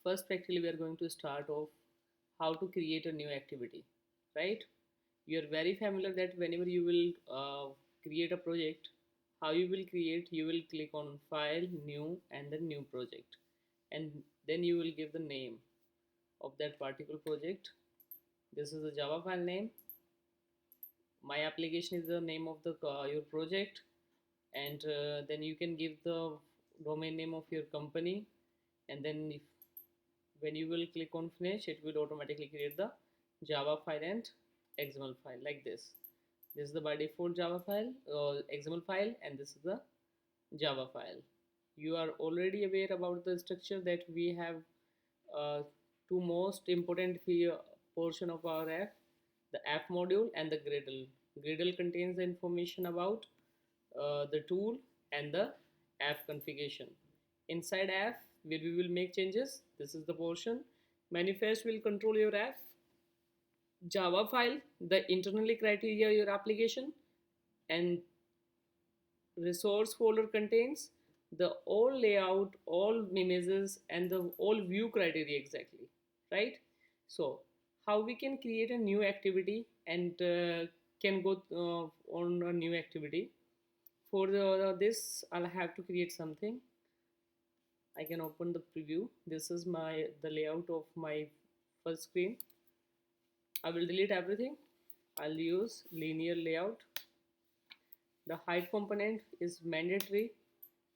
First, practically, we are going to start off how to create a new activity, right? You are very familiar that whenever you will create a project, how you will create, you will click on File, New, and then New Project, and then you will give the name of that particular project. This is the Java file name. My application is the name of the your project, and then you can give the domain name of your company, and then if when you will click on finish, it will automatically create the Java file and XML file like this. This is the by default Java file, XML file, and this is the Java file. You are already aware about the structure that we have uh, two most important portion of our app, the app module and the Gradle. Gradle contains the information about the tool and the app configuration. Inside app, where we will make changes, this is the portion. Manifest will control your app. Java file, the internally criteria your application, and resource folder contains the all layout, all images, and the all view criteria exactly, right? So how we can create a new activity and can go on a new activity. For this, I'll have to create something. I can open the preview. This is the layout of my first screen. I will delete everything. I'll use linear layout. The height component is mandatory.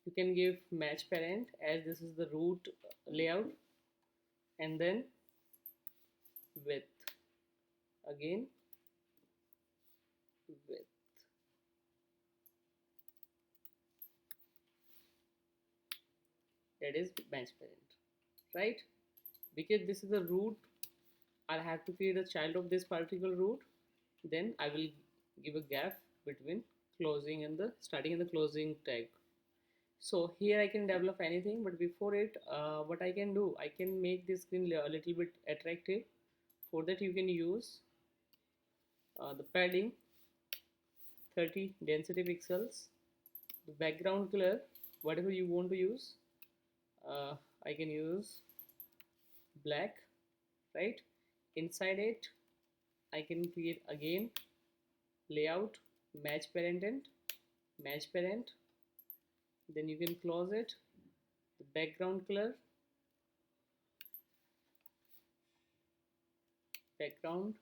You can give match parent as this is the root layout, and then width, again width. That is match parent, right? Because this is the root, I'll have to create a child of this particular root. Then I will give a gap between closing and the starting and the closing tag. So here I can develop anything, but before it, what I can do, I can make this screen a little bit attractive. For that, you can use the padding 30 density pixels, the background color, whatever you want to use. I can use black, right? Inside it, I can create again layout, match parent and match parent. Then you can close it. The background color, background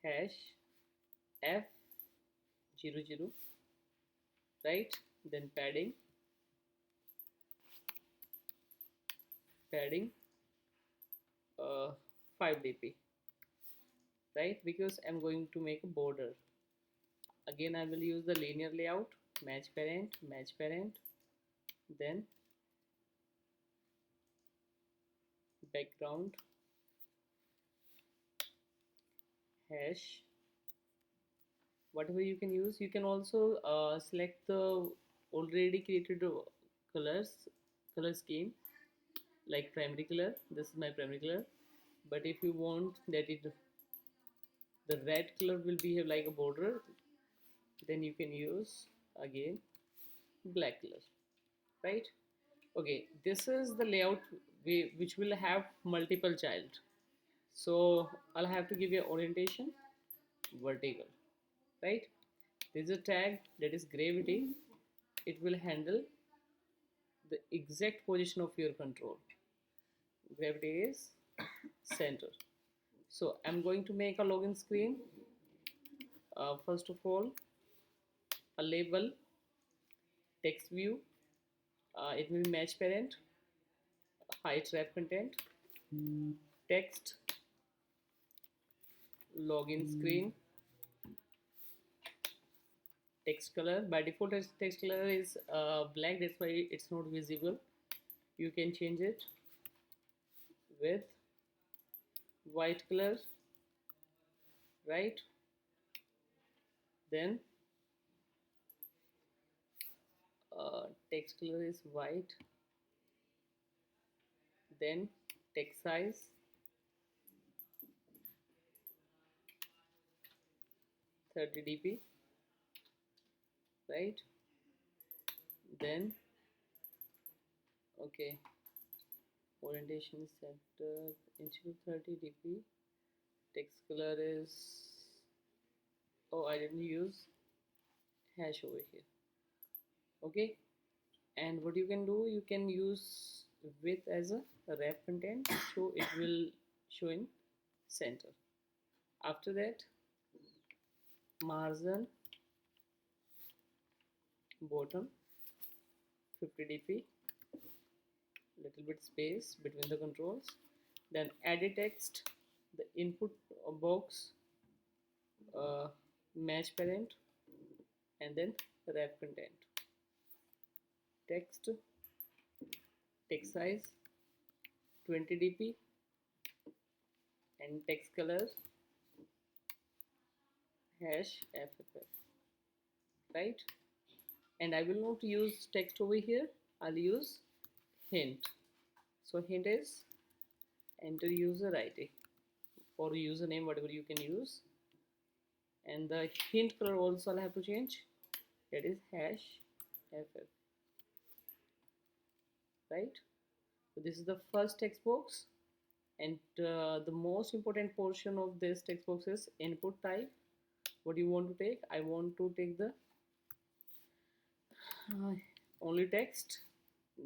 hash F00, right? Then padding 5 dp, right? Because I'm going to make a border. Again, I will use the linear layout, match parent, then background hash, whatever you can use. You can also select the already created colors, color scheme, like primary color. This is my primary color, but if you want that the red color will be like a border, then you can use again black color, right? Okay, this is the layout which will have multiple child. So I'll have to give you orientation vertical, right? There's a tag that is gravity. It will handle the exact position of your control. Gravity is center. So I'm going to make a login screen. First of all, a label, text view. It will be match parent, height wrap content, text, login screen, text color. By default, text color is black. That's why it's not visible. You can change it with white color, right? Then text color is white. Then text size 30 dp, right? Then okay, Orientation is center into 30 dp. Text color is, oh, I didn't use hash over here. Okay, and what you can do, you can use width as a wrap content, so it will show in center. After that, margin bottom 50 dp, little bit space between the controls. Then edit text, the input box, match parent, and then wrap content. Text size 20 dp, and text color hash ff, right? And I will not use text over here, I'll use hint. So hint is enter user id or username, whatever you can use. And the hint color also I'll have to change, that is hash ff, right? So this is the first text box, and the most important portion of this text box is input type. What do you want to take? I want to take the only text.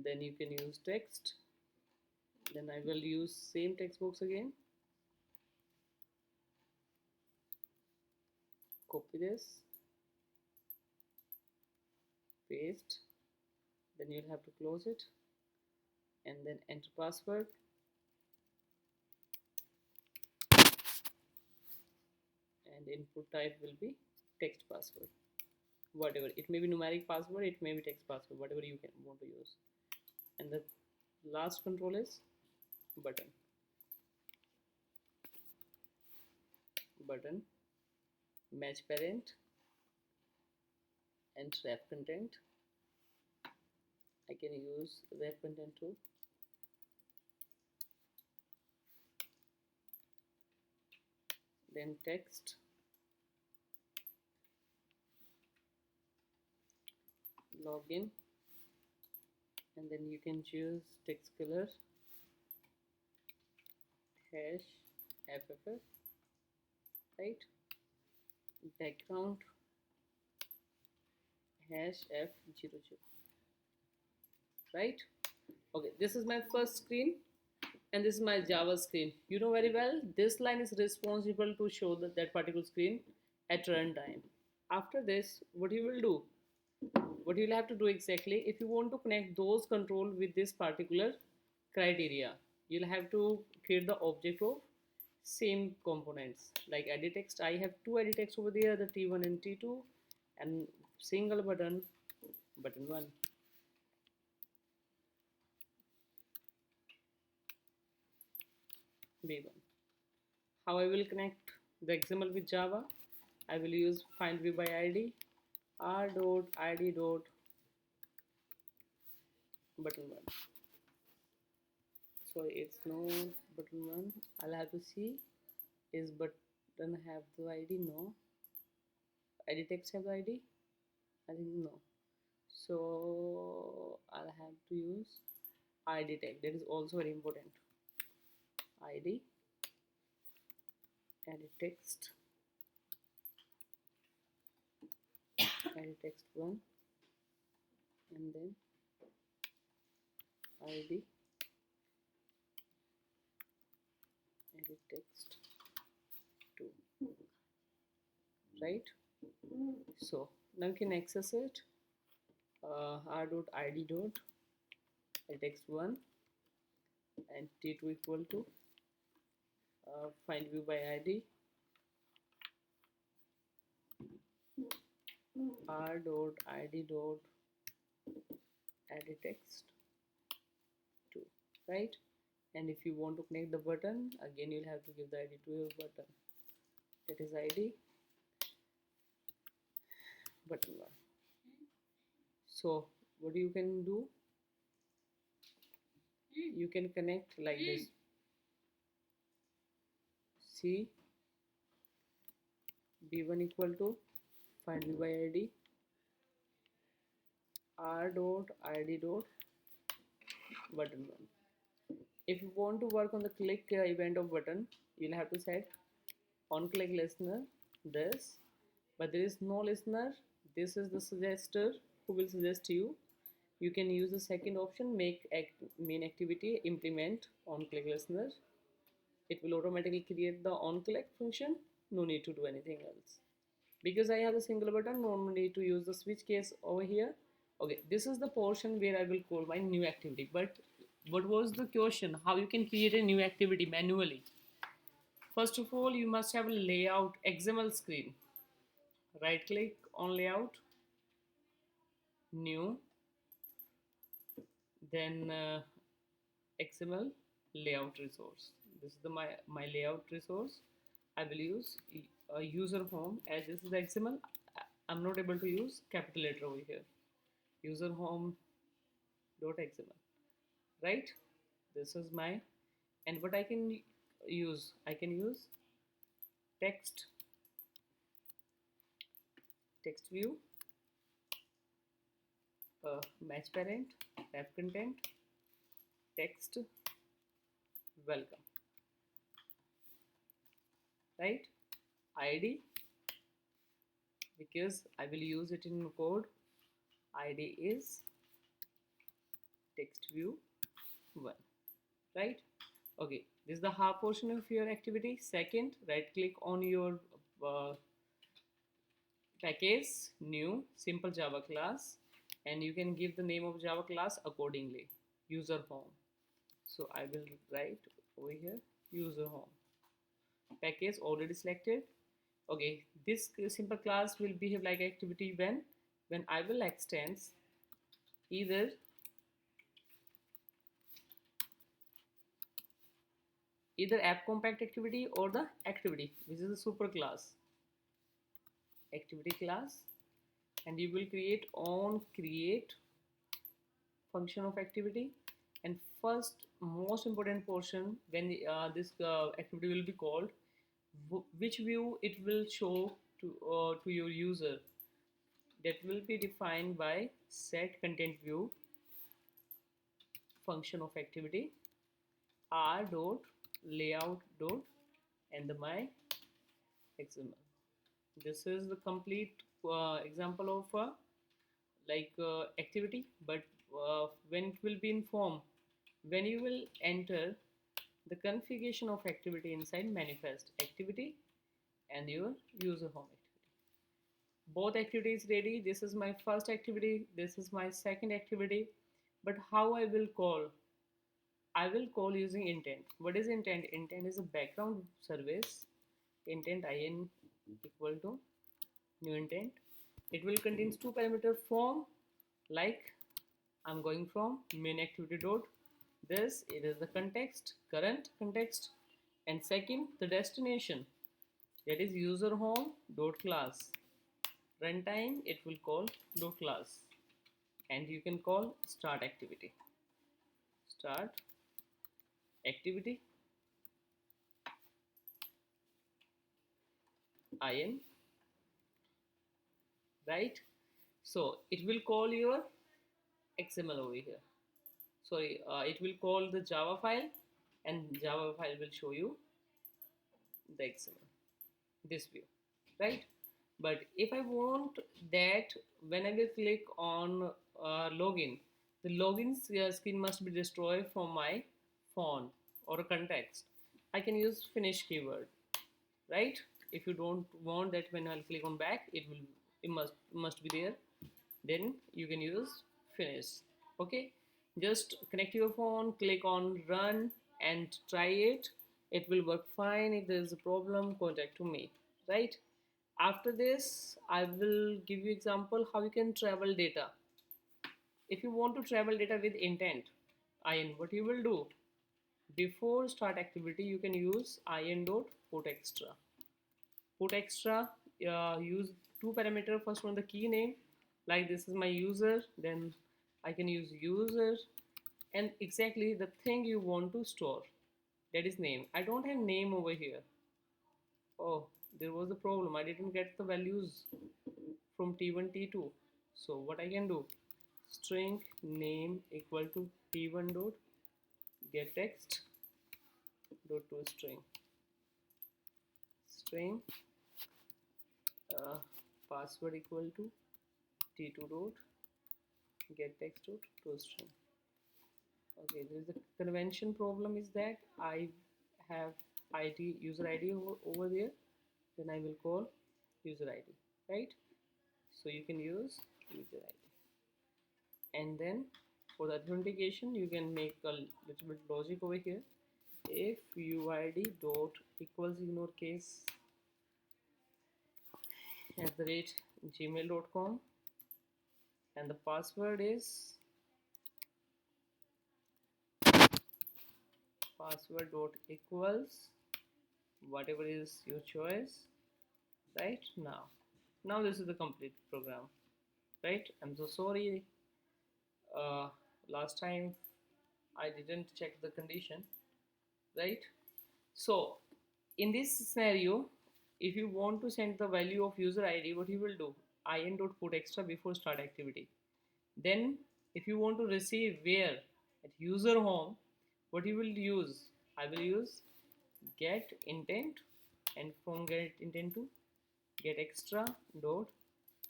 Then you can use text. Then I will use same text box again. Copy this, paste, then you'll have to close it, and then enter password. And input type will be text password, whatever it may be, numeric password, it may be text password, whatever you can want to use. And the last control is button match parent and wrap content. I can use wrap content too. Then text, login, and then you can choose text color hash ff, right? Background hash f00, right? Okay, this is my first screen, and this is my Java screen. You know very well this line is responsible to show that particular screen at runtime. After this, what you will do, what you'll have to do exactly, if you want to connect those control with this particular criteria, you'll have to create the object of same components. Like edit text, I have two edit text over there, the t1 and t2, and single button 1, b1. How I will connect the XML with Java, I will use find view by id, r dot id dot button 1. So it's no button 1, I'll have to see, is button have the id? No. Edit text have the id? I think no. So I'll have to use id tag, that is also very important. id edit text 1, and then id edit text 2, right? So now you can access it, r dot id dot edit text 1 and t2 equal to find view by id, r dot id dot edit text 2, right? And if you want to connect the button, again you'll have to give the id to your button, that is id button 1. So what you can do, you can connect like this, c b1 equal to find view by id, r dot id dot button 1, If you want to work on the click event of button, you'll have to set on click listener this, but there is no listener. This is the suggester who will suggest you. You can use the second option, make main activity implement on click listener. It will automatically create the on click function. No need to do anything else. Because I have a single button, no need to use the switch case over here. Okay, this is the portion where I will call my new activity. But what was the question? How you can create a new activity manually? First of all, you must have a layout XML screen. Right click on layout, new, then XML layout resource. This is my layout resource. I will use user home, as this is XML. I'm not able to use capital letter over here. User home dot XML, right? This is my, and what I can use, I can use text, text view, match parent, wrap content, text, welcome, right? ID, because I will use it in code. ID is text view 1, right? Okay, this is the half portion of your activity. Second, right click on your uh, package, new, simple Java class, and you can give the name of Java class accordingly. User home. So I will write over here user home. Package already selected. Okay, this simple class will behave like activity when I will extend either app compact activity or the activity, which is a super class, activity class, and you will create on create function of activity. And first most important portion, when this activity will be called, which view it will show to your user, that will be defined by set content view function of activity r dot layout dot and the my XML. This is the complete example of activity. But when it will be in form, when you will enter the configuration of activity inside manifest activity and your user home activity, both activities ready. This is my first activity, this is my second activity. But how I will call, I will call using intent. What is intent? Intent is a background service. Intent in equal to new intent. It will contains two parameter form, like I'm going from main activity dot this, it is the context, current context, and second the destination, that is user home dot class. Runtime it will call dot class, and you can call start activity, start activity in, right? So it will call your XML over here. Sorry, it will call the Java file, and Java file will show you the XML, this view, right? But if I want that, when I will click on login, the login screen must be destroyed from my phone or a context. I can use finish keyword, right? If you don't want that, when I'll click on back, it must be there. Then you can use finish. Okay, just connect your phone, click on run, and try it. It will work fine. If there is a problem, contact to me, right? After this, I will give you example how you can travel data. If you want to travel data with intent, in, what you will do, before start activity, you can use in dot put extra. Put extra, use two parameter. First one, the key name, like this is my user, then I can use user, and exactly the thing you want to store, that is name. I don't have name over here. Oh, there was a problem, I didn't get the values from t1 t2. So what I can do, string name equal to t1 dot get text dot to string uh, password equal to t2 dot get text dot to string. Okay, there is a convention problem is that I have ID user ID over there, then I will call user ID, right? So you can use user ID, and then for the authentication you can make a little bit logic over here. If uid dot equals ignore case @gmail.com and the password is password dot equals whatever is your choice. Right, now this is the complete program, right? I'm so sorry, uh, last time I didn't check the condition, right? So in this scenario, if you want to send the value of user ID, what you will do, in dot put extra before start activity. Then if you want to receive where at user home, what you will use, I will use get intent, and from get intent to get extra dot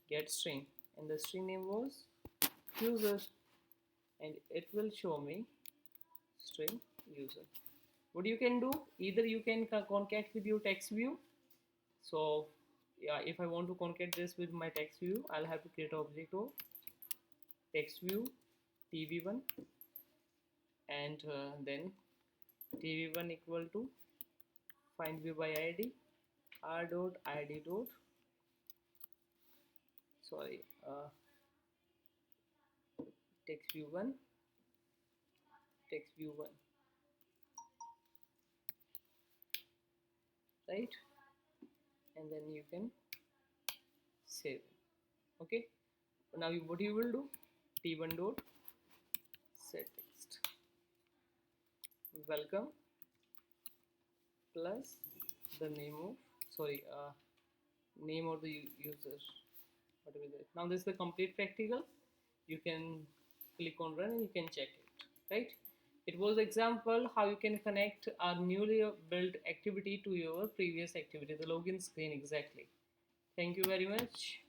get string, and the string name was user, and it will show me string user. What you can do, either you can concat with your text view. So yeah, if I want to concat this with my text view, I'll have to create an object of text view tv1, and then tv1 equal to find view by id r dot id dot sorry text view 1 text view 1, right? And then you can save. Okay, now what you will do, t1 dot set text welcome plus the name of name of the user, whatever that. Now this is the complete practical. You can click on run and you can check it, right? It was example how you can connect a newly built activity to your previous activity, the login screen exactly. Thank you very much.